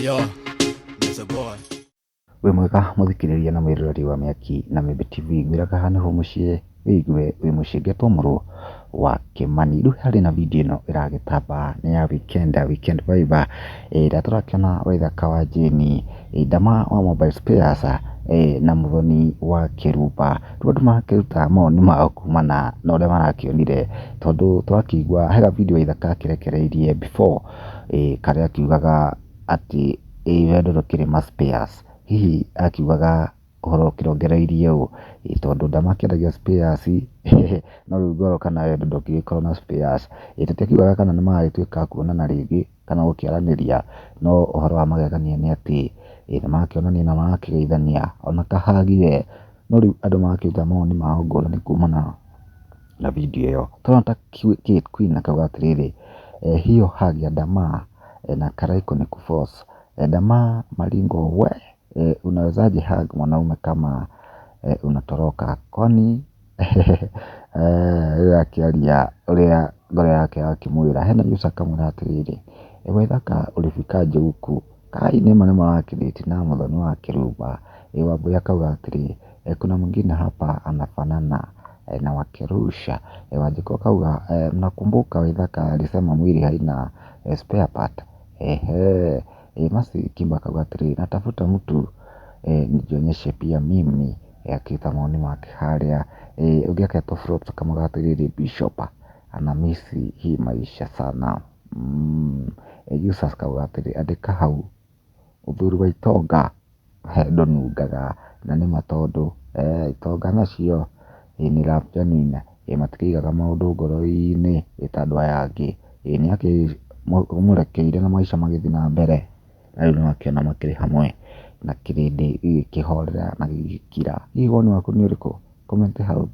Yo, there's a boy. Wĩ mwega mũthikĩrĩria na mwĩroreri wa Mĩaki na Mĩmbi TV, ngwĩraga haha nĩho mũciĩ wĩigue wĩ mũciĩ ngetwo wa Kĩmani. Rĩu harĩ na video ĩno ĩragĩtamba nĩ ya weekend vibe ĩrĩa tũrakĩona Waithaka wa Jane, Ndama wa Mobile Spares na Muthoni wa Kĩrumba. Rĩu andũ marakĩruta mawoni mao kumana na ũrĩa marakĩonire, tondũ tũrakĩigua hega video Waithaka akĩrekereirie before karĩa akiugaga atĩ wendo ndũkĩrĩ ma spares. Hihi akiugaga ũhoro ũkĩrongereirie ũũ tondũ Ndama akĩendagia spares no rĩu ngoro kana wendo ndũngĩgĩkorwo na spares. Tũtiakiugaga kana nĩ magagĩtuĩka kuonana rĩngĩ kana gũkĩaranĩria, no ũhoro wa magegania nĩ atĩ nĩ marakĩonania na marakĩgeithania ona kahagire. No rĩu andũ marakĩruta mawoni mao ngũrani kumana na video ĩyo. Tũrona ta Kate Queen akauga atĩrĩrĩ, hiyo hug ya Ndama na Karaiko ni kuforce. Ndama Maringo we, unawezaje hug mwanaume kama unatoroka? Kwani akiaria ũrĩa ngoro yake yakĩmwĩra. Hena Juice akamwĩra atĩrĩrĩ, Waithaka ulifikaje huku? Kai nĩ maneno marakĩrĩti na Muthoni wa Kĩrumba. Wambui akauga atĩrĩ, kuna mwingine hapa anafanana na Wakirusha. Wanjiko akauga, nakumbuka Waithaka alisema mwili haina spare part. Masi Kimba akauga atĩrĩrĩ, natafuta mtu nijionyeshe pia mimi. Akĩruta mawoni make harĩa. Ũngĩ aketwo Flops akamwĩra atĩrĩrĩ, Bishop anamisi hii maisha sana. Juice akauga atĩrĩ, andĩka hau ũthuri wa itonga ndũnungaga, na nĩma tondũ itonga nacio nĩ rap janine matikĩigaga maũndũ ngoro-inĩ ta andũ aya angĩ. Nĩ akĩmũrekeire na maica magĩthiĩ na mbere, na rĩu nĩmakĩona makĩrĩ hamwe na kĩrĩndĩ gĩkĩhorera na gĩgĩkira. Hihi woni waku nĩ ũrĩkũ? Comment hau.